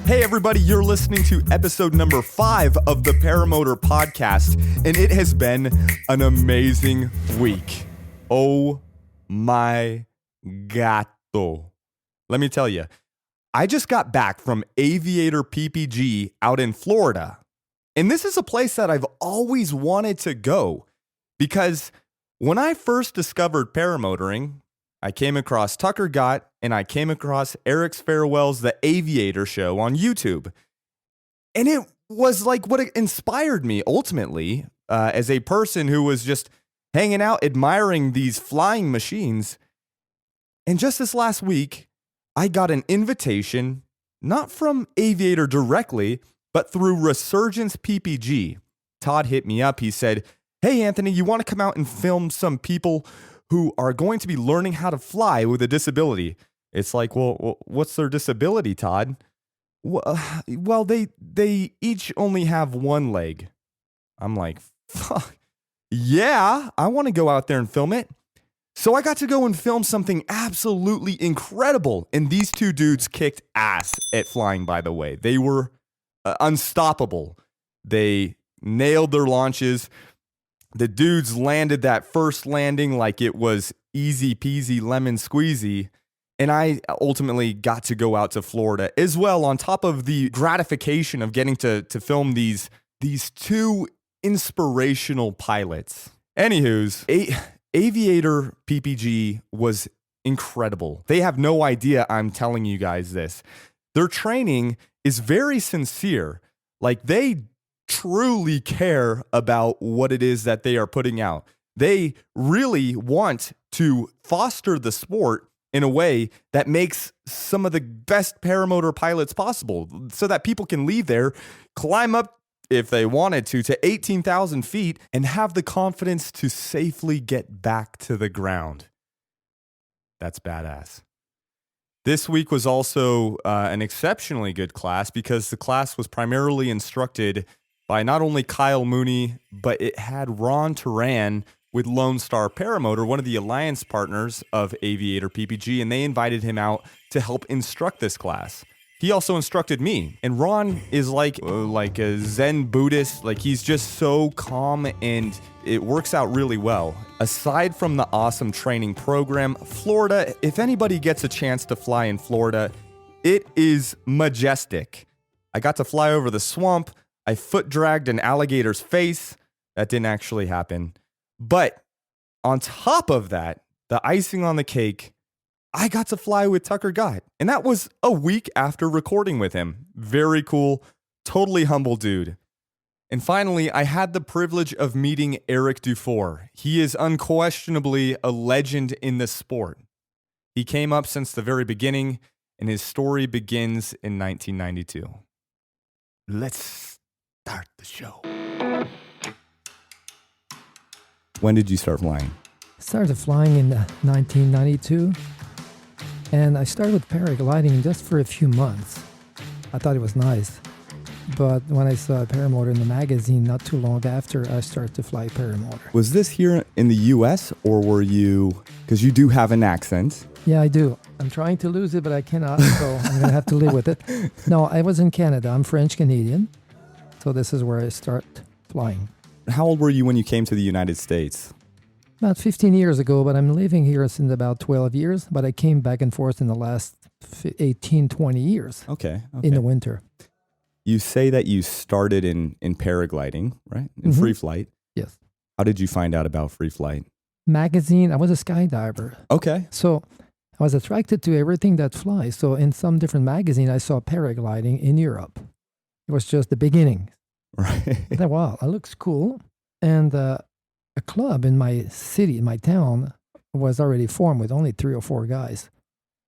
Hey everybody, you're listening to episode number 5 of the Paramotor podcast, and it has been an amazing week. Oh my gato. Let me tell you, I just got back from Aviator PPG out in Florida, and this is a place that I've always wanted to go because when I first discovered paramotoring, I came across Tucker Gott and I came across Eric's Farewell's The Aviator Show on YouTube. And it was like what inspired me ultimately as a person who was just hanging out, admiring these flying machines. And just this last week, I got an invitation, not from Aviator directly, but through Resurgence PPG. Todd hit me up. He said, "Hey, Anthony, you want to come out and film some people who are going to be learning how to fly with a disability?" It's like, well, what's their disability, Todd? Well, they each only have one leg. I'm like, fuck, yeah, I want to go out there and film it. So I got to go and film something absolutely incredible. And these two dudes kicked ass at flying, by the way. They were unstoppable. They nailed their launches. The dudes landed that first landing like it was easy peasy lemon squeezy. And I ultimately got to go out to Florida as well, on top of the gratification of getting to film these two inspirational pilots. Anywho's, Aviator PPG was incredible. They have no idea I'm telling you guys this. Their training is very sincere. Like, they truly care about what it is that they are putting out. They really want to foster the sport in a way that makes some of the best paramotor pilots possible, so that people can leave there, climb up if they wanted to 18,000 feet and have the confidence to safely get back to the ground. That's badass. This week was also an exceptionally good class because the class was primarily instructed by not only Kyle Mooney, but it had Ron Turan with Lone Star Paramotor, one of the alliance partners of Aviator PPG, and they invited him out to help instruct this class. He also instructed me, and Ron is like a Zen Buddhist. Like, he's just so calm, and it works out really well. Aside from the awesome training program, Florida, if anybody gets a chance to fly in Florida, it is majestic. I got to fly over the swamp. I foot dragged an alligator's face. That didn't actually happen. But on top of that, the icing on the cake, I got to fly with Tucker Gott. And that was a week after recording with him. Very cool. Totally humble dude. And finally, I had the privilege of meeting Eric Dufour. He is unquestionably a legend in the sport. He came up since the very beginning, and his story begins in 1992. Let's start the show. When did you start flying? I started flying in 1992, and I started with paragliding just for a few months. I thought it was nice, but when I saw a paramotor in the magazine not too long after, I started to fly paramotor. Was this here in the U.S., or were you, because you do have an accent? Yeah, I do. I'm trying to lose it, but I cannot, so I'm going to have to live with it. No, I was in Canada. I'm French-Canadian, so this is where I start flying. How old were you when you came to the United States? About 15 years ago, but I'm living here since about 12 years, but I came back and forth in the last 18, 20 years. Okay. In the winter. You say that you started in paragliding, right? In free flight. Yes. How did you find out about free flight? Magazine. I was a skydiver. Okay. So I was attracted to everything that flies. So in some different magazines, I saw paragliding in Europe. It was just the beginning. Right. I thought, wow, that looks cool. And a club in my city, in my town, was already formed with only 3 or 4 guys.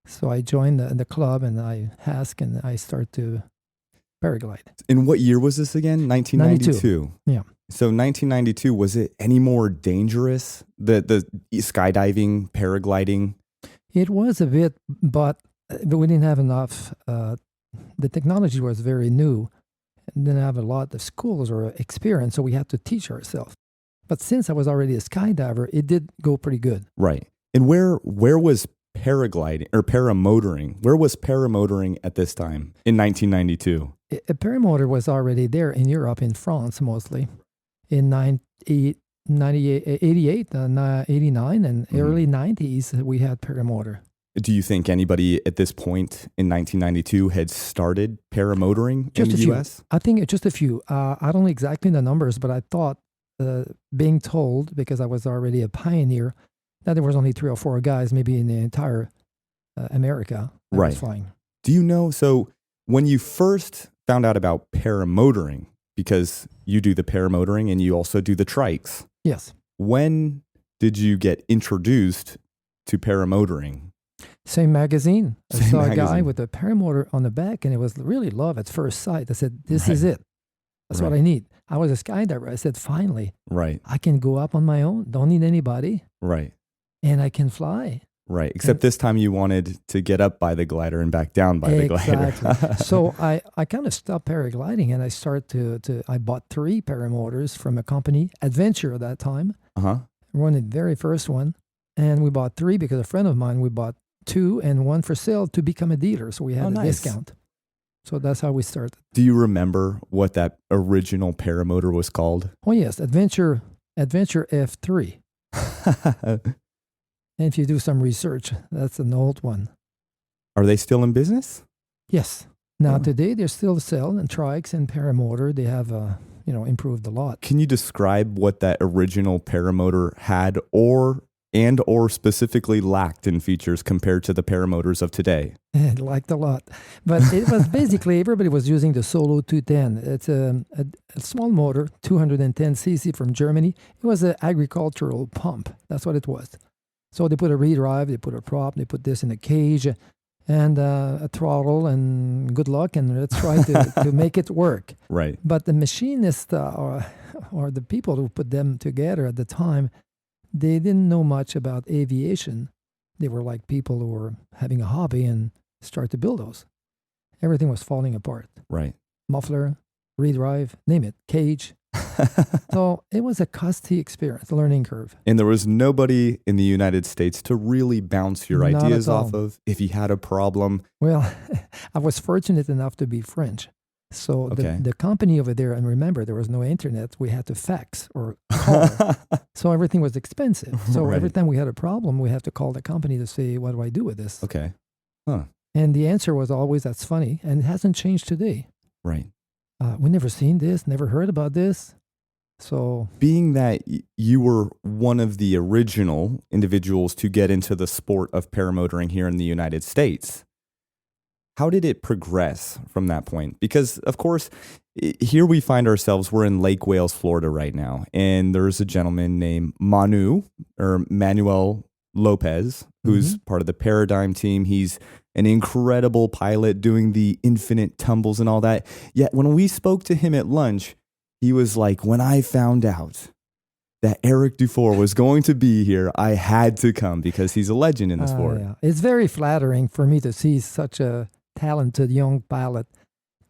So I joined the club, and I asked, and I started to paraglide. In what year was this again? 1992. Yeah. So 1992, was it any more dangerous? The skydiving, paragliding? It was a bit, but we didn't have enough. The technology was very new. Didn't have a lot of schools or experience, so we had to teach ourselves. But since I was already a skydiver, it did go pretty good. Right. And where was paragliding or paramotoring? Where was paramotoring at this time in 1992? A paramotor was already there in Europe, in France mostly, in 88, 89, and early 90s, we had paramotor. Do you think anybody at this point in 1992 had started paramotoring Just in a the few. U.S.? I think just a few. I don't know exactly the numbers, but I thought, being told, because I was already a pioneer, that there was only 3 or 4 guys, maybe in the entire America, that was flying. Do you know, so when you first found out about paramotoring, because you do the paramotoring and you also do the trikes. Yes. When did you get introduced to paramotoring? Same magazine. I Same saw a magazine. guy with a paramotor on the back, and it was really love at first sight. I said, this is it. That's what I need. I was a skydiver. I said, finally, I can go up on my own. Don't need anybody. Right. And I can fly. Right. Except this time you wanted to get up by the glider and back down by the glider. Exactly. So I kind of stopped paragliding, and I started I bought 3 paramotors from a company, Adventure at that time. One the very first one. And we bought 3 because a friend of mine, we bought 2 and 1 for sale to become a dealer. So we had a discount. So that's how we started. Do you remember what that original paramotor was called? Oh, yes. Adventure F3. And if you do some research, that's an old one. Are they still in business? Yes. Now, today, they're still selling trikes and paramotor. They have, improved a lot. Can you describe what that original paramotor had or specifically lacked in features compared to the paramotors of today? I liked a lot. But it was basically, everybody was using the Solo 210. It's a small motor, 210cc from Germany. It was an agricultural pump. That's what it was. So they put a redrive, they put a prop, they put this in a cage, and a throttle, and good luck, and let's try to make it work. Right. But the machinists or the people who put them together at the time, they didn't know much about aviation. They were like people who were having a hobby and start to build those. Everything was falling apart. Right. Muffler, redrive, name it, cage. So it was a costly experience, learning curve. And there was nobody in the United States to really bounce your Not ideas at all. off of if you had a problem. Well, I was fortunate enough to be French. So the company over there, and remember, there was no internet. We had to fax or call. So everything was expensive. So every time we had a problem, we had to call the company to say, what do I do with this? Okay. Huh. And the answer was always, that's funny. And it hasn't changed today. Right. We never seen this, never heard about this. So being that you were one of the original individuals to get into the sport of paramotoring here in the United States, how did it progress from that point? Because, of course, here we find ourselves, we're in Lake Wales, Florida right now, and there's a gentleman named Manu, or Manuel Lopez, who's part of the Paradigm team. He's an incredible pilot doing the infinite tumbles and all that. Yet when we spoke to him at lunch, he was like, when I found out that Eric Dufour was going to be here, I had to come because he's a legend in the sport. Yeah. It's very flattering for me to see such a talented young pilot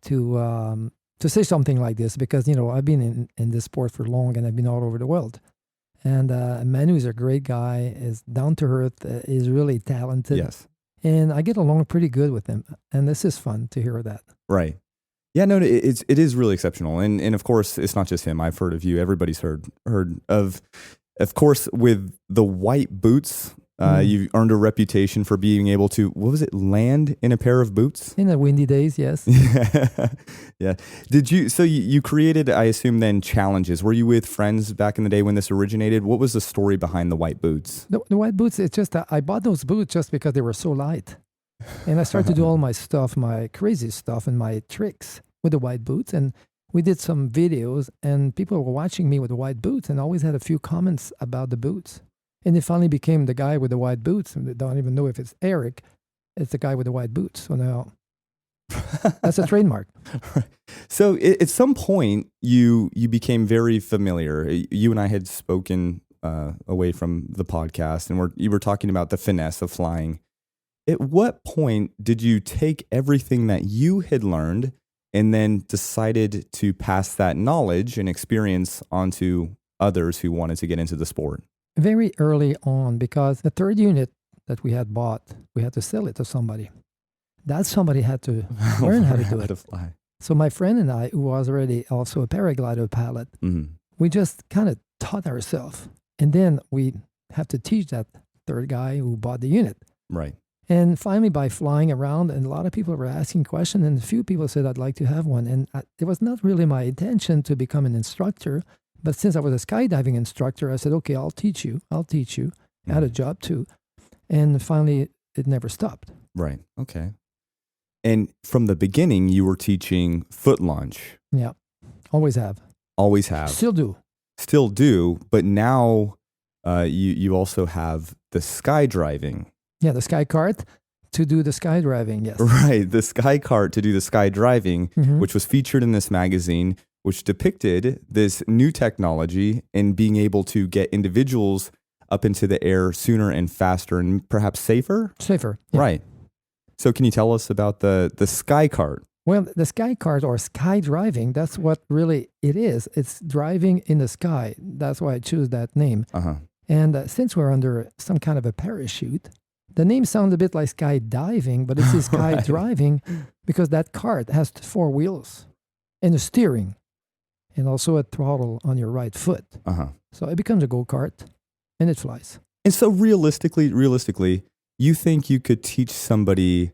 to say something like this, because, I've been in this sport for long, and I've been all over the world. And Manu is a great guy, is down to earth, is really talented. Yes. And I get along pretty good with him. And this is fun to hear that. Right. Yeah, no, it is really exceptional. And of course, it's not just him. I've heard of you. Everybody's heard of course, with the white boots, you've earned a reputation for being able to, what was it, land in a pair of boots? In the windy days, yes. Yeah. So you created, I assume then, challenges. Were you with friends back in the day when this originated? What was the story behind the white boots? The white boots, it's just that I bought those boots just because they were so light. And I started to do all my stuff, my crazy stuff and my tricks with the white boots. And we did some videos, and people were watching me with the white boots, and always had a few comments about the boots. And it finally became the guy with the white boots. And they don't even know if it's Eric. It's the guy with the white boots. So now that's a trademark. So at some point, you became very familiar. You and I had spoken away from the podcast, and you were talking about the finesse of flying. At what point did you take everything that you had learned and then decided to pass that knowledge and experience onto others who wanted to get into the sport? Very early on, because the third unit that we had bought, we had to sell it to somebody. That somebody had to learn how to do it. To fly. So my friend and I, who was already also a paraglider pilot, we just kind of taught ourselves. And then we have to teach that third guy who bought the unit. Right. And finally, by flying around, and a lot of people were asking questions, and a few people said, I'd like to have one. And it was not really my intention to become an instructor. But since I was a skydiving instructor, I said, okay, I'll teach you. I had a job too. And finally, it never stopped. Right. Okay. And from the beginning, you were teaching foot launch. Yeah. Always have. Always have. Still do. Still do. But now you also have the skydiving. Yeah, the sky cart to do the skydiving, yes. Right. The sky cart to do the skydiving, which was featured in this magazine, which depicted this new technology and being able to get individuals up into the air sooner and faster and perhaps safer? Safer. Yeah. Right. So can you tell us about the sky cart? Well, the sky cart or skydiving, that's what really it is. It's driving in the sky. That's why I choose that name. And since we're under some kind of a parachute, the name sounds a bit like skydiving, but it's skydiving because that cart has 4 wheels and a steering and also a throttle on your right foot. So it becomes a go-kart and it flies. And so realistically, you think you could teach somebody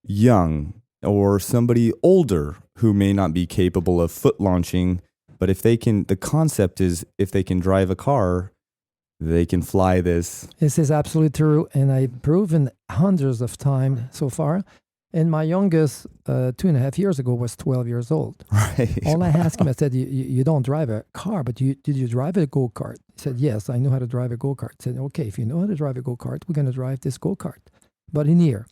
young or somebody older who may not be capable of foot launching, but if they can, the concept is if they can drive a car, they can fly this. This is absolutely true, and I've proven hundreds of times so far. And my youngest, 2.5 years ago, was 12 years old. Right. All I asked him, I said, you don't drive a car, but did you drive a go-kart? He said, yes, I know how to drive a go-kart. I said, okay, if you know how to drive a go-kart, we're going to drive this go-kart, but in here.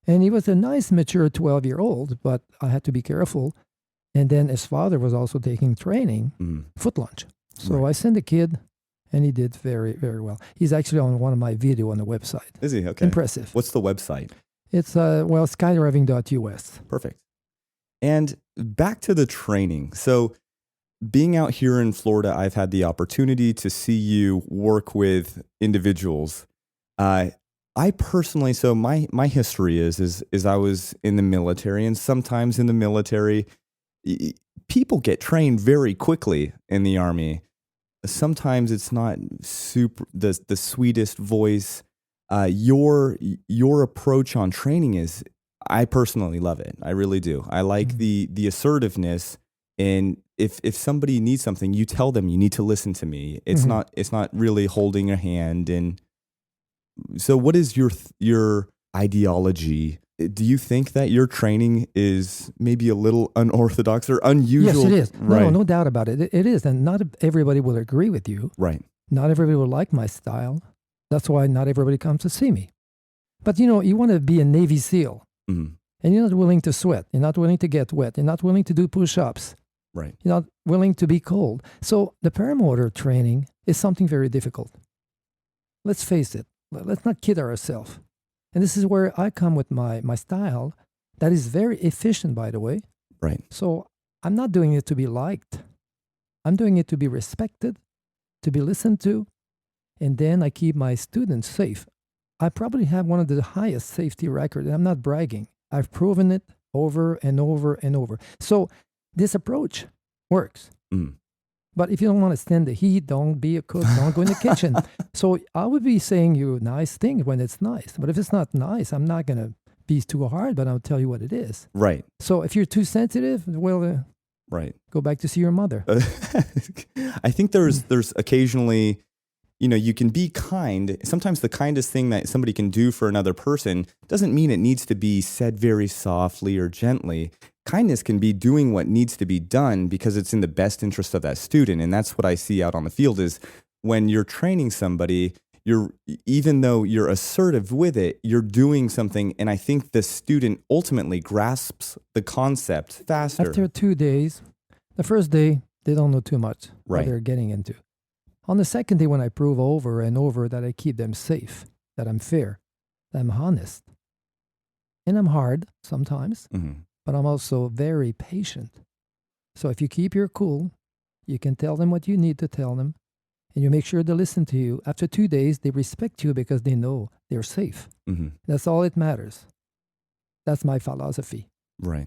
And he was a nice, mature 12-year-old, but I had to be careful. And then his father was also taking training, foot launch. So I sent the kid, and he did very, very well. He's actually on one of my videos on the website. Is he? Okay. Impressive. What's the website? It's, skydiving.us. Perfect. And back to the training. So being out here in Florida, I've had the opportunity to see you work with individuals. I personally, so my history is I was in the military, and sometimes in the military, people get trained very quickly in the Army. Sometimes it's not super the sweetest voice. Your approach on training is, I personally love it. I really do. I like the assertiveness, and if somebody needs something, you tell them you need to listen to me. It's not really holding a hand. And so, what is your ideology? Do you think that your training is maybe a little unorthodox or unusual? Yes, it is. Right. No doubt about it. It is. And not everybody will agree with you. Right. Not everybody will like my style. That's why not everybody comes to see me. But, you want to be a Navy SEAL. And you're not willing to sweat. You're not willing to get wet. You're not willing to do push-ups. Right. You're not willing to be cold. So the paramotor training is something very difficult. Let's face it. Let's not kid ourselves. And this is where I come with my style that is very efficient, by the way. Right. So I'm not doing it to be liked. I'm doing it to be respected, to be listened to, and then I keep my students safe. I probably have one of the highest safety records, and I'm not bragging. I've proven it over and over and over. So this approach works. But if you don't want to stand the heat, don't be a cook, don't go in the kitchen. So I would be saying you nice things when it's nice. But if it's not nice, I'm not going to be too hard, but I'll tell you what it is. Right. So if you're too sensitive, well, right. Go back to see your mother. I think there's occasionally, you can be kind. Sometimes the kindest thing that somebody can do for another person doesn't mean it needs to be said very softly or gently. Kindness can be doing what needs to be done because it's in the best interest of that student. And that's what I see out on the field is when you're training somebody, even though you're assertive with it, you're doing something. And I think the student ultimately grasps the concept faster. After 2 days, the first day, they don't know too much what they're getting into. On the second day, when I prove over and over that I keep them safe, that I'm fair, that I'm honest, and I'm hard sometimes, but I'm also very patient. So if you keep your cool, you can tell them what you need to tell them, and you make sure they listen to you, after 2 days, they respect you because they know they're safe. Mm-hmm. That's all it matters. That's my philosophy. Right.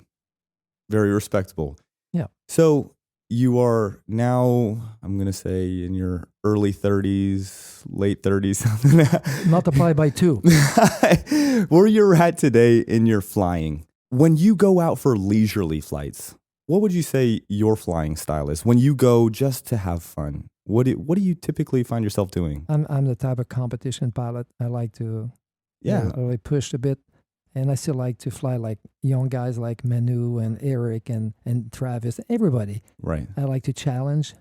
Very respectable. Yeah. So you are now, I'm going to say, in your early 30s, late 30s. Multiply by 2. Where you're at today in your flying. When you go out for leisurely flights, what would you say your flying style is? When you go just to have fun, what do you typically find yourself doing? I'm the type of competition pilot. I like to really push a bit. And I still like to fly like young guys like Manu and Eric and Travis, everybody. Right. I like to challenge.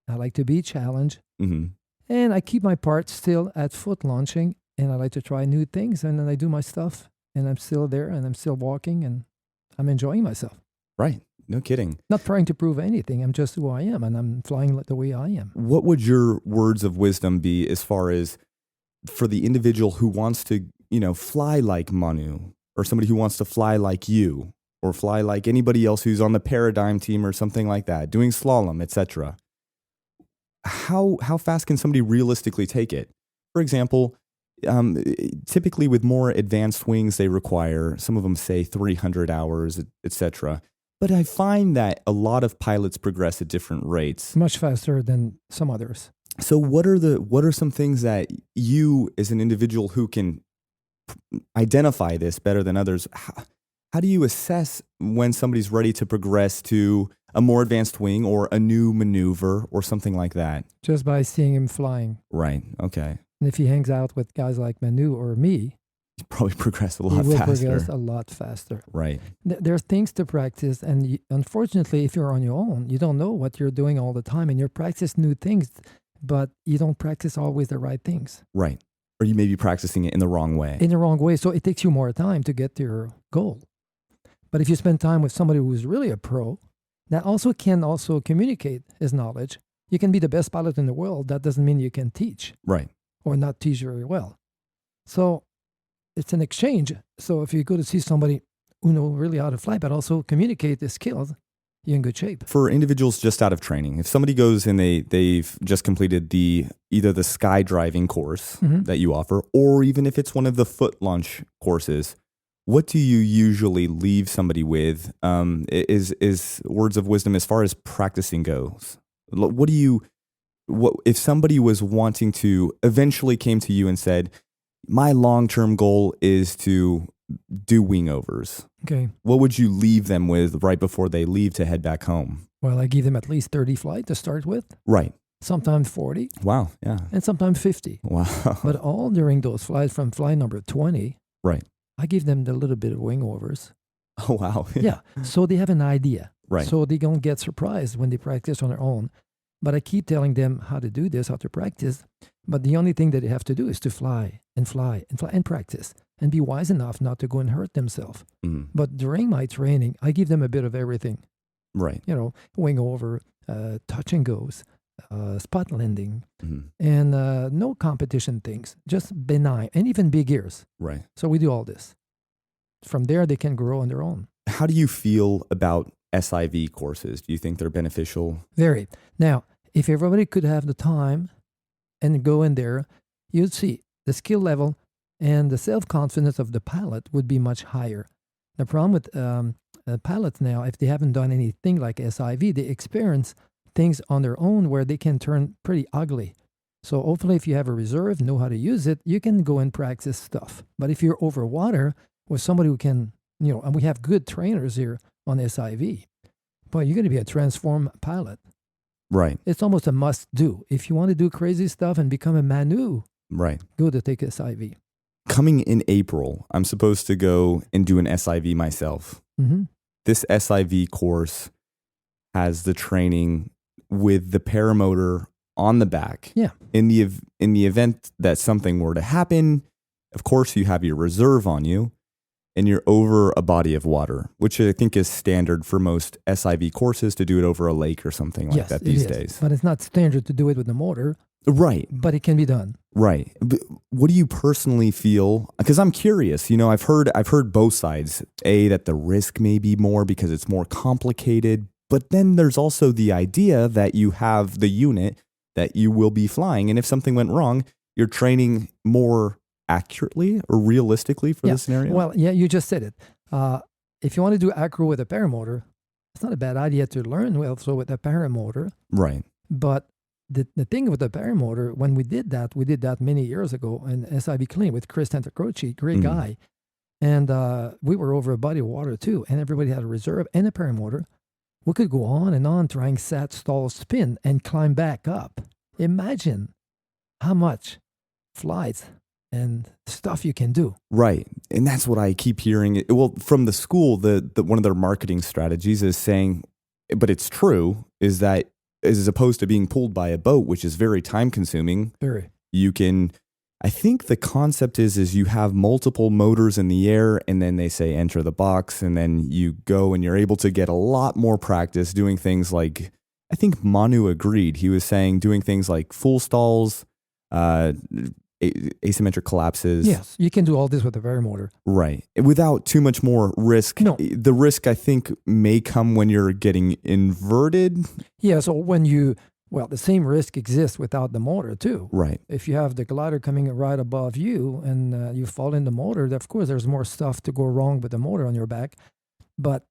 I like to be challenged. Mm-hmm. And I keep my parts still at foot launching. And I like to try new things. And then I do my stuff. And I'm still there. And I'm still walking. And I'm enjoying myself. Right. No kidding. Not trying to prove anything. I'm just who I am. And I'm flying the way I am. What would your words of wisdom be as far as for the individual who wants to, fly like Manu? Or somebody who wants to fly like you, or fly like anybody else who's on the Paradigm team or something like that, doing slalom, etc. How fast can somebody realistically take it? For example, typically with more advanced wings, they require, some of them say 300 hours, etc. But I find that a lot of pilots progress at different rates. Much faster than some others. So what are some things that you, as an individual who can identify this better than others, how do you assess when somebody's ready to progress to a more advanced wing or a new maneuver or something like that? Just by seeing him flying. Right. Okay. And if he hangs out with guys like Manu or me, you probably progress a lot he will faster. progress a lot faster. Right. There are things to practice, and unfortunately, if you're on your own, you don't know what you're doing all the time, and you practice new things, but you don't practice always the right things. Right. Or you may be practicing it in the wrong way. In the wrong way. So it takes you more time to get to your goal. But if you spend time with somebody who's really a pro, that also can communicate his knowledge. You can be the best pilot in the world. That doesn't mean you can teach. Right. Or not teach very well. So it's an exchange. So if you go to see somebody who knows really how to fly, but also communicate the skills, you're in good shape. For individuals just out of training, if somebody goes and they've just completed either the skydiving course that you offer, or even if it's one of the foot launch courses, what do you usually leave somebody with? Is words of wisdom as far as practicing goes? What if somebody was wanting to eventually came to you and said, my long-term goal is to do wingovers? Okay. What would you leave them with right before they leave to head back home? Well, I give them at least 30 flights to start with. Right. Sometimes 40. Wow. Yeah. And sometimes 50. Wow. But all during those flights from flight number 20, right, I give them the little bit of wingovers. Oh, wow. Yeah. So they have an idea. Right. So they don't get surprised when they practice on their own. But I keep telling them how to do this, how to practice. But the only thing that they have to do is to fly and fly and fly and practice and be wise enough not to go and hurt themselves. Mm. But during my training, I give them a bit of everything. Right. Wing over, touch and goes, spot landing, and no competition things, just benign and even big ears. Right. So we do all this. From there, they can grow on their own. How do you feel about SIV courses? Do you think they're beneficial? Very. Now, if everybody could have the time and go in there, you'd see the skill level and the self-confidence of the pilot would be much higher. The problem with pilots now, if they haven't done anything like SIV, they experience things on their own where they can turn pretty ugly. So hopefully if you have a reserve, know how to use it, you can go and practice stuff. But if you're over water with somebody who can, and we have good trainers here on SIV, but you're going to be a transformed pilot. Right. It's almost a must-do. If you want to do crazy stuff and become a Manu, right, go to take SIV. Coming in April, I'm supposed to go and do an SIV myself. Mm-hmm. This SIV course has the training with the paramotor on the back. Yeah. In the event that something were to happen, of course you have your reserve on you and you're over a body of water, which I think is standard for most SIV courses to do it over a lake or something like that these days. But it's not standard to do it with the motor. Right. But it can be done. Right. But what do you personally feel? Because I'm curious, I've heard both sides. That the risk may be more because it's more complicated, but then there's also the idea that you have the unit that you will be flying. And if something went wrong, you're training more accurately or realistically for the scenario? Well, yeah, you just said it. If you want to do acro with a paramotor, it's not a bad idea to learn also with a paramotor. Right. But the thing with the paramotor, when we did that many years ago in SIB Clean with Chris Tantacroce, great guy. And we were over a body of water too, and everybody had a reserve and a paramotor. We could go on and on trying sat, stall, spin, and climb back up. Imagine how much flights and stuff you can do. Right. And that's what I keep hearing. Well, from the school, the one of their marketing strategies is saying, but it's true, is that as opposed to being pulled by a boat, which is very time consuming, you can, I think the concept is you have multiple motors in the air, and then they say enter the box, and then you go and you're able to get a lot more practice doing things like, I think Manu agreed. He was saying doing things like full stalls, asymmetric collapses. Yes, you can do all this with a paramotor. Right. Without too much more risk. No. The risk, I think, may come when you're getting inverted. Yeah, so the same risk exists without the motor too. Right. If you have the glider coming right above you and you fall in the motor, of course there's more stuff to go wrong with the motor on your back, but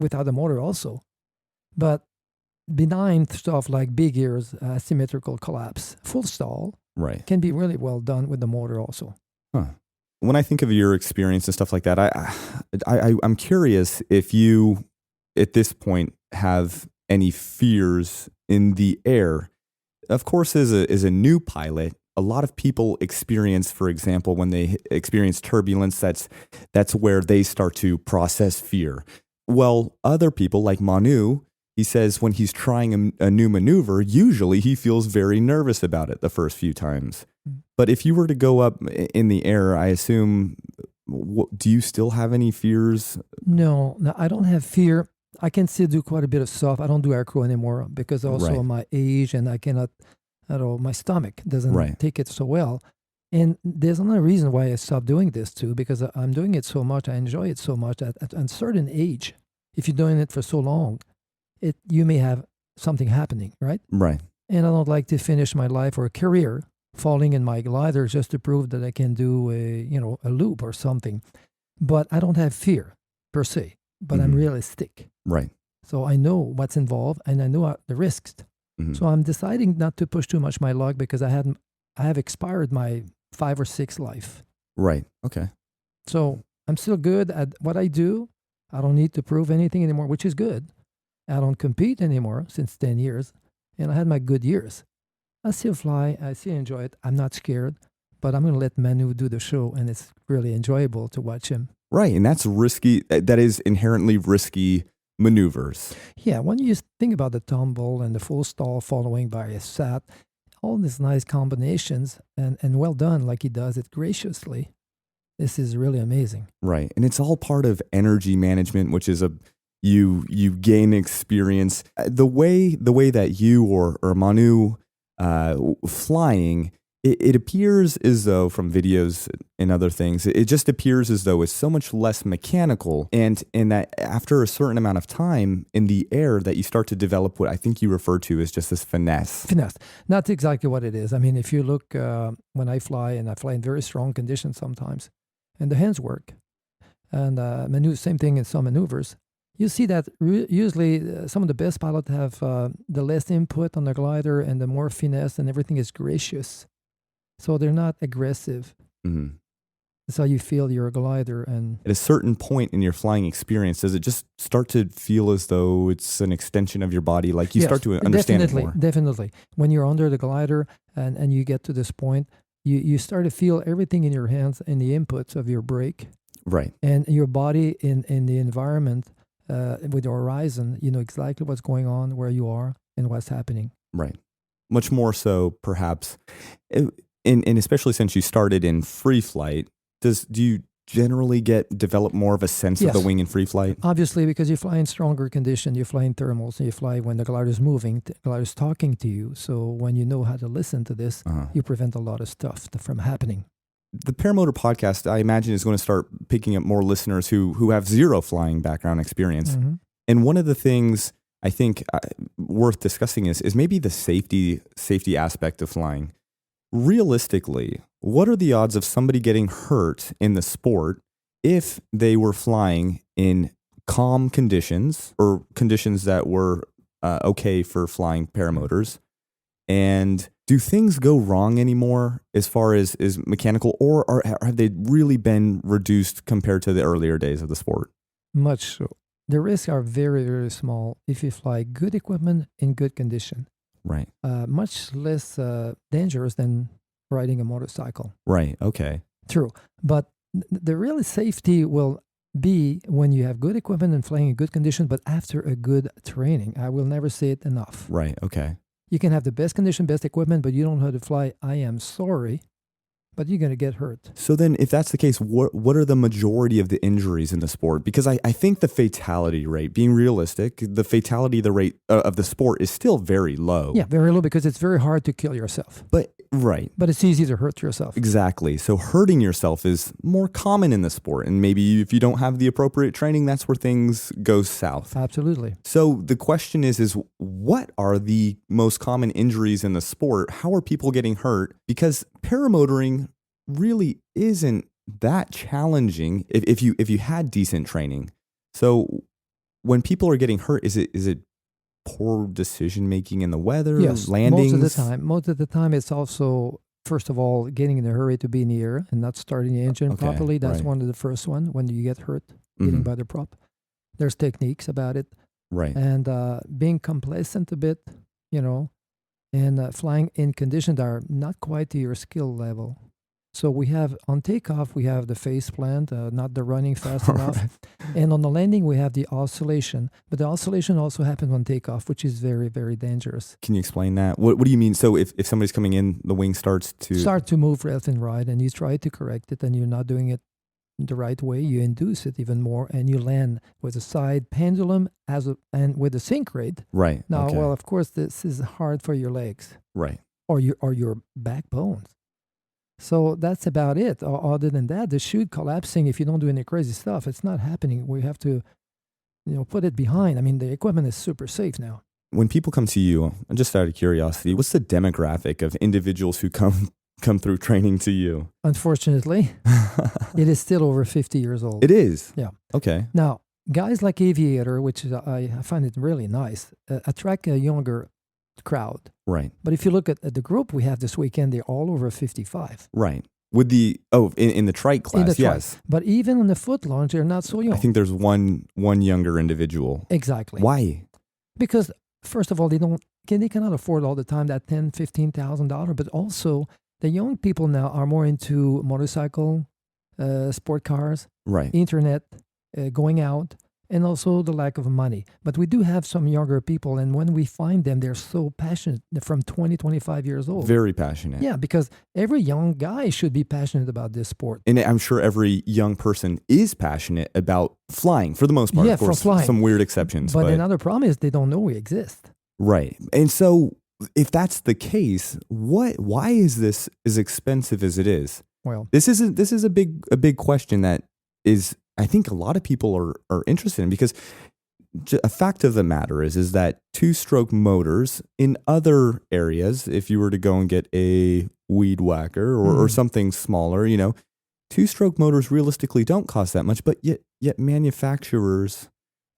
without the motor also. But benign stuff like big ears, asymmetrical collapse, full stall, right, can be really well done with the motor also. Huh. When I think of your experience and stuff like that, I'm curious if you, at this point, have any fears in the air. Of course, as a new pilot, a lot of people experience, for example, when they experience turbulence, that's where they start to process fear. Well, other people like Manu, he says when he's trying a new maneuver, usually he feels very nervous about it the first few times. But if you were to go up in the air, I assume, do you still have any fears? No, I don't have fear. I can still do quite a bit of stuff. I don't do aircrew anymore because also my age, and I cannot, my stomach doesn't take it so well. And there's another reason why I stopped doing this too, because I'm doing it so much. I enjoy it so much at a certain age. If you're doing it for so long, you may have something happening, right? Right. And I don't like to finish my life or a career falling in my glider just to prove that I can do a loop or something. But I don't have fear per se, but I'm realistic. Right. So I know what's involved and I know the risks. So I'm deciding not to push too much my luck because I have expired my 5 or 6 life. Right. Okay. So I'm still good at what I do. I don't need to prove anything anymore, which is good. I don't compete anymore since 10 years, and I had my good years. I still fly. I still enjoy it. I'm not scared, but I'm going to let Manu do the show, and it's really enjoyable to watch him. Right, and that's risky. That is inherently risky maneuvers. Yeah, when you think about the tumble and the full stall following by a sat, all these nice combinations, and well done like he does it graciously, this is really amazing. Right, and it's all part of energy management, which is you gain experience. The way that you or Manu flying, it appears as though from videos and other things, it just appears as though it's so much less mechanical, and that after a certain amount of time in the air that you start to develop what I think you refer to as just this finesse. Not exactly what it is. I mean, if you look when I fly, and I fly in very strong conditions sometimes, and the hands work, and Manu, same thing in some maneuvers. You see that usually some of the best pilots have the less input on the glider and the more finesse, and everything is gracious. So they're not aggressive. Mm-hmm. That's how you feel your glider. And at a certain point in your flying experience, does it just start to feel as though it's an extension of your body? Like you start to understand it more? Definitely. When you're under the glider and you get to this point, you start to feel everything in your hands and the inputs of your brake. Right. And your body in the environment. With the horizon, you know exactly what's going on, where you are, and what's happening. Right. Much more so, perhaps, and especially since you started in free flight, do you generally develop more of a sense of the wing in free flight? Obviously, because you fly in stronger condition, you fly in thermals, and you fly when the glider is moving, the glider is talking to you. So when you know how to listen to this, you prevent a lot of stuff from happening. The Paramotor podcast, I imagine, is going to start picking up more listeners who have zero flying background experience. Mm-hmm. And one of the things I think worth discussing is maybe the safety aspect of flying. Realistically, what are the odds of somebody getting hurt in the sport if they were flying in calm conditions or conditions that were okay for flying paramotors? And do things go wrong anymore as far as is mechanical, or have they really been reduced compared to the earlier days of the sport? Much so. The risks are very, very small if you fly good equipment in good condition. Right. Much less dangerous than riding a motorcycle. Right. Okay. True. But the real safety will be when you have good equipment and flying in good condition, but after a good training. I will never say it enough. Right. Okay. You can have the best condition, best equipment, but you don't know how to fly. I am sorry, but you're going to get hurt. So then if that's the case, what are the majority of the injuries in the sport? Because I think the fatality rate, being realistic, the fatality rate of the sport is still very low. Yeah, very low because it's very hard to kill yourself. But right. But it's easy to hurt yourself. Exactly. So hurting yourself is more common in the sport. And maybe if you don't have the appropriate training, that's where things go south. Absolutely. So the question is what are the most common injuries in the sport? How are people getting hurt? Because paramotoring really isn't that challenging if you had decent training. So when people are getting hurt, is it poor decision making in the weather? Yes, landings? Most of the time, it's also, first of all, getting in a hurry to be in the air and not starting the engine properly. That's one of the first one when you get hurt, getting by the prop. There's techniques about it. Right. And being complacent a bit, and flying in conditions that are not quite to your skill level. So we have, on takeoff, we have the face plant, not the running fast enough. And on the landing, we have the oscillation. But the oscillation also happens on takeoff, which is very, very dangerous. Can you explain that? What do you mean? So if somebody's coming in, the wing starts to move left and right, and you try to correct it, and you're not doing it the right way, you induce it even more, and you land with a side pendulum and with a sink rate. Right. Now, well, of course, this is hard for your legs. Right. Or your backbones. So that's about it. Other than that, the chute collapsing, if you don't do any crazy stuff, it's not happening. We have to, put it behind. I mean, the equipment is super safe now. When people come to you, just out of curiosity, what's the demographic of individuals who come through training to you? Unfortunately, it is still over 50 years old. It is? Yeah. Okay. Now, guys like Aviator, which I find it really nice, attract a younger crowd. Right. But if you look at the group we have this weekend, they're all over 55. Right. With the, in the trike class, yes. But even on the foot launch, they're not so young. I think there's one younger individual. Exactly. Why? Because, first of all, they cannot afford all the time that $10,000, $15,000, but also the young people now are more into motorcycle, sport cars, right, internet, going out, and also the lack of money. But we do have some younger people, and when we find them, they're so passionate, from 20, 25 years old. Very passionate. Yeah, because every young guy should be passionate about this sport. And I'm sure every young person is passionate about flying, for the most part. Yeah, of course, for flying. Some weird exceptions. But another problem is they don't know we exist. Right. And so if that's the case, why is this as expensive as it is? Well, this is a big question that is, I think a lot of people are interested in, because a fact of the matter is that two-stroke motors in other areas, if you were to go and get a weed whacker or something smaller, two-stroke motors realistically don't cost that much, but yet manufacturers,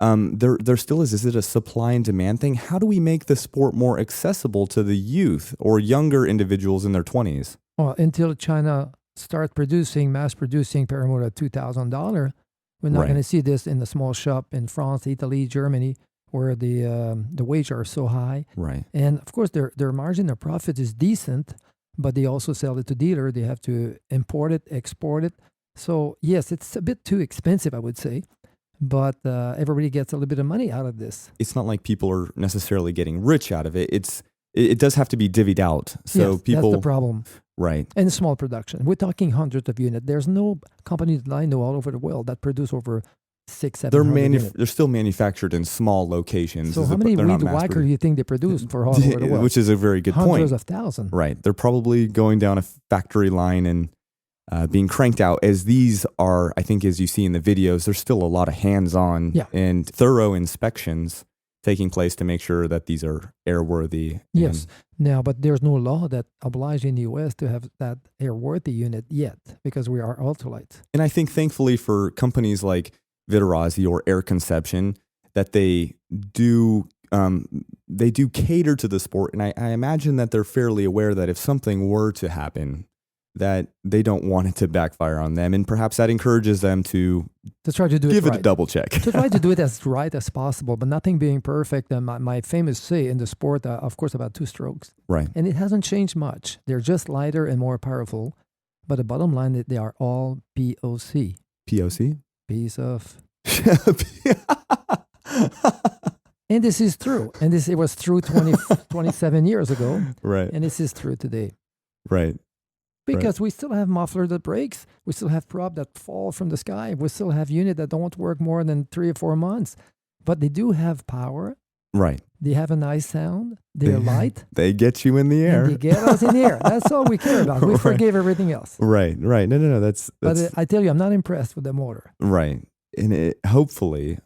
there still is it a supply and demand thing? How do we make the sport more accessible to the youth or younger individuals in their 20s? Well, until China start mass producing Paramotor at $2,000, we're not going to see this in the small shop in France, Italy, Germany, where the wages are so high. Right. And of course, their margin, their profit is decent, but they also sell it to dealer. They have to import it, export it. So yes, it's a bit too expensive, I would say. But everybody gets a little bit of money out of this. It's not like people are necessarily getting rich out of it. It does have to be divvied out. So yes, people, that's the problem. Right. And small production. We're talking hundreds of units. There's no company that I know all over the world that produce over 600-700 units. They're still manufactured in small locations. So how many weed whacker do you think they produce for all over the world? Which is a very good point. Hundreds of thousands. Right. They're probably going down a factory line and being cranked out. As these are, I think, as you see in the videos, there's still a lot of hands-on and thorough inspections. taking place to make sure that these are airworthy. Yes. Now, but there's no law that obliges in the U.S. to have that airworthy unit yet because we are ultralight. And I think thankfully for companies like Vitarazi or Air Conception that they do cater to the sport. And I imagine that they're fairly aware that if something were to happen, that they don't want it to backfire on them. And perhaps that encourages them to try to do give it it right. a double check. To try to do it as right as possible, but nothing being perfect. And my famous say in the sport, of course, about two strokes. Right. And it hasn't changed much. They're just lighter and more powerful. But the bottom line is they are all POC. POC? Piece of... And this is true. And it was true 27 years ago. Right. And this is true today. Right. Because we still have muffler that breaks. We still have prop that fall from the sky. We still have unit that don't work more than 3 or 4 months. But they do have power. Right. They have a nice sound. They're light. They get you in the air. And they get us in the air. That's all we care about. We forgive everything else. Right. No. That's But I tell you, I'm not impressed with the motor. Right. And hopefully,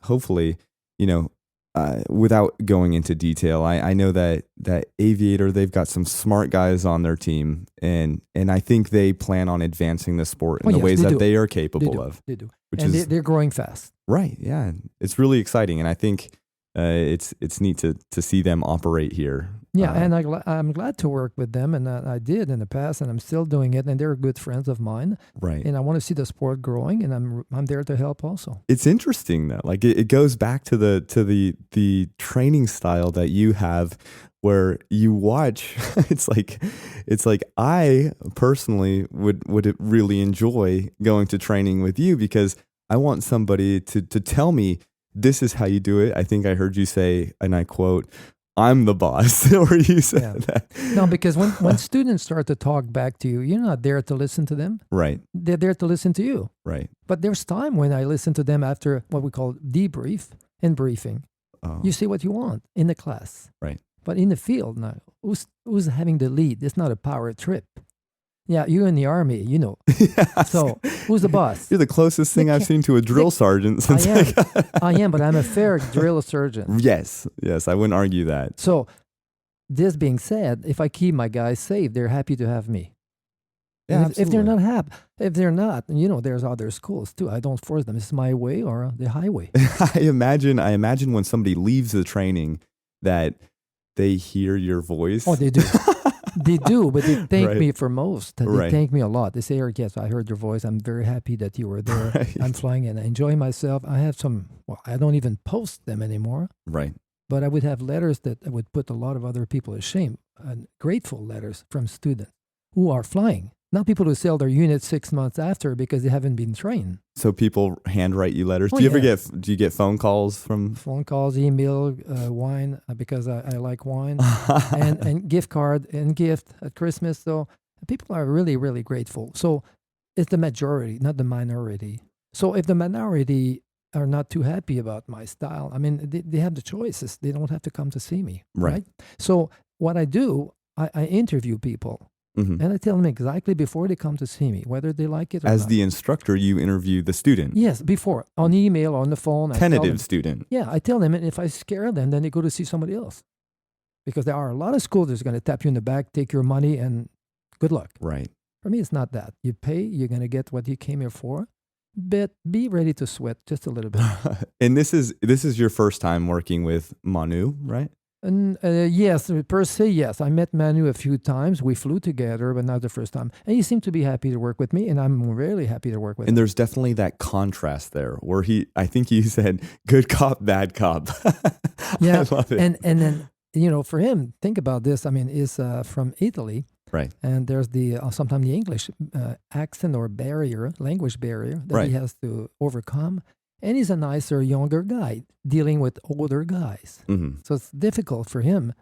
without going into detail, I know that Aviator, they've got some smart guys on their team, and I think they plan on advancing the sport in the ways that they are capable of. They do. Which and is, they're growing fast. Right, yeah. It's really exciting, and I think it's neat to see them operate here. Yeah, and I'm glad to work with them, and I did in the past, and I'm still doing it, and they're good friends of mine. Right. And I want to see the sport growing, and I'm there to help also. It's interesting though. Like it goes back to the training style that you have, where you watch. It's like I personally would really enjoy going to training with you because I want somebody to tell me this is how you do it. I think I heard you say, and I quote, I'm the boss, or you said that. No, because when students start to talk back to you, you're not there to listen to them. Right. They're there to listen to you. Right. But there's time when I listen to them after what we call debrief and briefing. Oh. You see what you want in the class. Right. But in the field now, who's having the lead? It's not a power trip. Yeah, you're in the army, you know. Yes. So who's the boss? You're the closest thing I've seen to a drill sergeant since I am, but I'm a fair drill sergeant. Yes, I wouldn't argue that. So, this being said, if I keep my guys safe, they're happy to have me. Yeah, if they're not happy, if they're not, there's other schools too. I don't force them. It's my way or the highway. I imagine when somebody leaves the training that they hear your voice. Oh, they do. They do, but they thank me for most. They thank me a lot. They say, Eric, yes, I heard your voice. I'm very happy that you were there. Right. I'm flying and I enjoy myself. I have I don't even post them anymore. Right. But I would have letters that I would put a lot of other people to shame. And grateful letters from students who are flying. Not people who sell their unit 6 months after because they haven't been trained. So people handwrite you letters. Oh, do you get phone calls from? Phone calls, email, wine, because I like wine, and gift card and gift at Christmas. So people are really, really grateful. So it's the majority, not the minority. So if the minority are not too happy about my style, I mean, they have the choices. They don't have to come to see me. Right? So what I do, I interview people. Mm-hmm. And I tell them exactly before they come to see me, whether they like it or not. As the instructor, you interview the student. Yes, before. On email, on the phone. Tentative student. Yeah, I tell them, and if I scare them, then they go to see somebody else. Because there are a lot of schools that's going to tap you in the back, take your money, and good luck. Right. For me, it's not that. You pay, you're going to get what you came here for, but be ready to sweat just a little bit. And this is your first time working with Manu, right? And yes, per se, yes. I met Manu a few times. We flew together, but not the first time. And he seemed to be happy to work with me, and I'm really happy to work with him. And there's definitely that contrast there, where I think you said, good cop, bad cop. Yeah, I love it. And then, for him, think about this. I mean, he's from Italy. Right. And there's sometimes the English accent or language barrier that he has to overcome. And he's a nicer, younger guy dealing with older guys. Mm-hmm. So it's difficult for him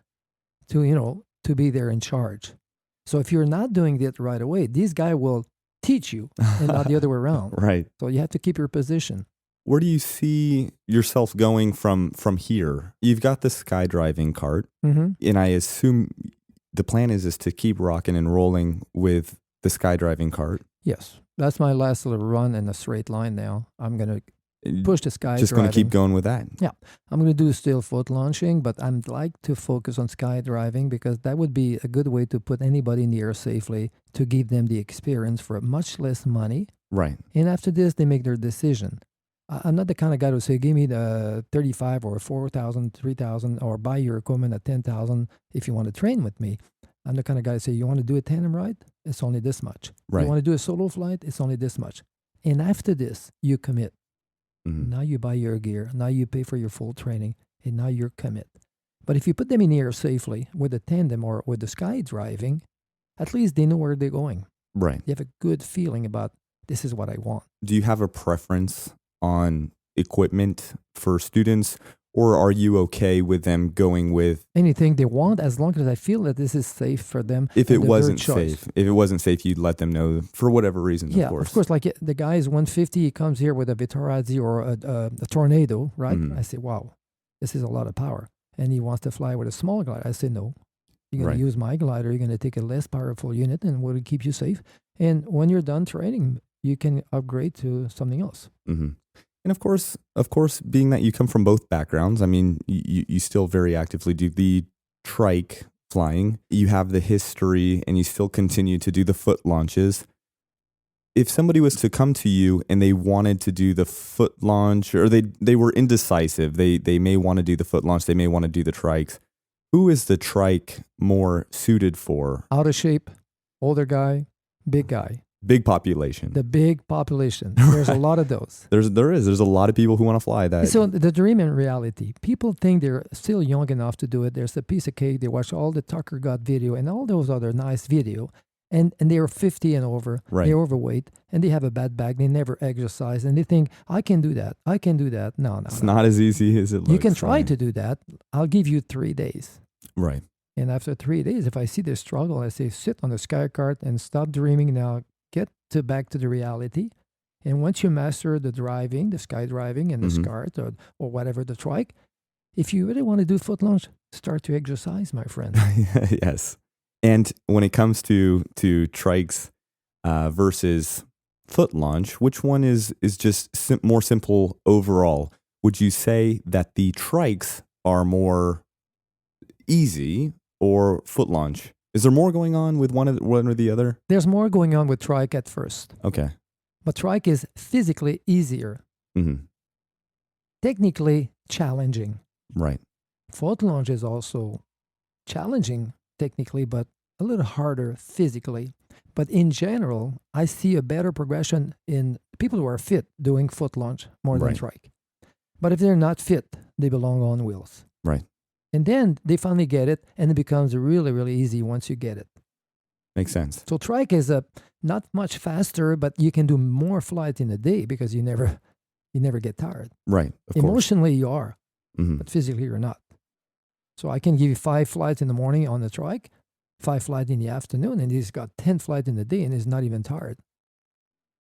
to be there in charge. So if you're not doing it right away, this guy will teach you and not the other way around. Right. So you have to keep your position. Where do you see yourself going from here? You've got the skydiving cart, and I assume the plan is to keep rocking and rolling with the skydiving cart. Yes. That's my last little run in a straight line now. I'm going to push the sky Just going to keep going with that. Yeah, I'm going to do still foot launching, but I'd like to focus on skydiving because that would be a good way to put anybody in the air safely, to give them the experience for much less money. Right. And after this, they make their decision. I'm not the kind of guy who say, give me the 35 or 4,000, 3,000, or buy your equipment at 10,000 if you want to train with me. I'm the kind of guy who say, you want to do a tandem ride? It's only this much. Right. You want to do a solo flight? It's only this much. And after this, you commit. Mm-hmm. Now you buy your gear. Now you pay for your full training. And now you're commit. But if you put them in the air safely with a tandem or with the skydiving, at least they know where they're going. Right. They have a good feeling about, this is what I want. Do you have a preference on equipment for students, or are you okay with them going with anything they want as long as I feel that this is safe for them? If it wasn't safe, you'd let them know for whatever reason. Yeah, of course. Like the guy is 150, he comes here with a Vitorazzi or a Tornado, right? Mm-hmm. I say, wow, this is a lot of power. And he wants to fly with a small glider. I say, no, you're going to use my glider. You're going to take a less powerful unit and will keep you safe. And when you're done training, you can upgrade to something else. Mm-hmm. And of course, being that you come from both backgrounds, I mean, you still very actively do the trike flying. You have the history, and you still continue to do the foot launches. If somebody was to come to you and they wanted to do the foot launch, or they were indecisive, they may want to do the foot launch, they may want to do the trikes. Who is the trike more suited for? Out of shape, older guy, big guy. Big population. The big population. There's a lot of those. There's a lot of people who want to fly that. So the dream and reality, people think they're still young enough to do it. There's a piece of cake. They watch all the Tucker Got video and all those other nice video. And they are 50 and over. Right. They're overweight and they have a bad back. They never exercise. And they think, I can do that. I can do that. No. It's not as easy as it looks. You can try to do that. I'll give you 3 days. Right. And after 3 days, if I see the struggle, I say, sit on the sky cart and stop dreaming now. Get back to the reality. And once you master the driving, the skydiving and the SCART or whatever, the trike, if you really want to do foot launch, start to exercise, my friend. Yes. And when it comes to trikes versus foot launch, which one is just more simple overall? Would you say that the trikes are more easy or foot launch? Is there more going on with one or the other? There's more going on with trike at first. Okay. But trike is physically easier. Mm-hmm. Technically challenging. Right. Foot launch is also challenging technically, but a little harder physically. But in general, I see a better progression in people who are fit doing foot launch more than trike. But if they're not fit, they belong on wheels. Right. And then they finally get it, and it becomes really, really easy once you get it. Makes sense. So trike is not much faster, but you can do more flights in a day because you never get tired. Right. Emotionally, you are, mm-hmm. but physically, you're not. So I can give you 5 flights in the morning on the trike, 5 flights in the afternoon, and he's got 10 flights in the day, and he's not even tired.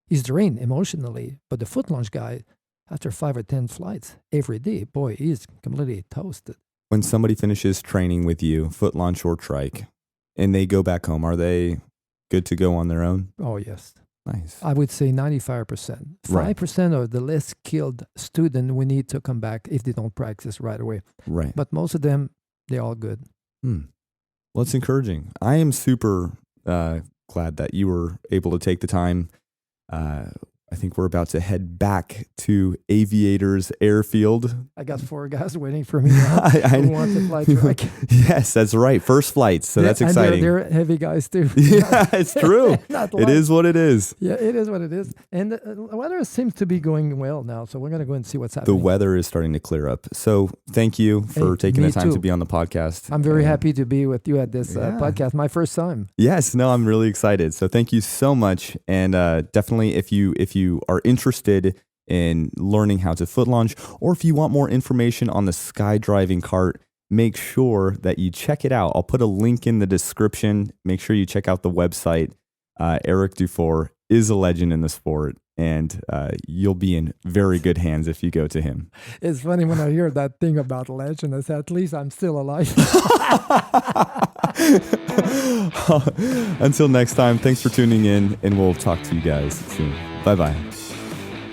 He's drained emotionally, but the foot launch guy, after 5 or 10 flights every day, boy, he's completely toasted. When somebody finishes training with you, foot launch or trike, and they go back home, are they good to go on their own? Oh, yes. Nice. I would say 95%. 5% are the less skilled student we need to come back if they don't practice right away. Right. But most of them, they're all good. Well, it's encouraging. I am super glad that you were able to take the time. I think we're about to head back to Aviators Airfield. I got 4 guys waiting for me now who want to fly trike. Yes, that's right. First flights, so that's exciting. And they're heavy guys too. Yeah, it's true. It is what it is. Yeah, it is what it is. And the weather seems to be going well now, so we're going to go and see what's happening. The weather is starting to clear up. So thank you for taking the time to be on the podcast. I'm very happy to be with you at this podcast, my first time. Yes, no, I'm really excited. So thank you so much. And definitely if you are interested in learning how to foot launch, or if you want more information on the skydiving cart, make sure that you check it out. I'll put a link in the description. Make sure you check out the website. Eric Dufour is a legend in the sport, and you'll be in very good hands if you go to him. It's funny when I hear that thing about legend, I say, at least I'm still alive. Until next time, thanks for tuning in, and we'll talk to you guys soon. Bye-bye.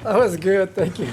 That was good. Thank you.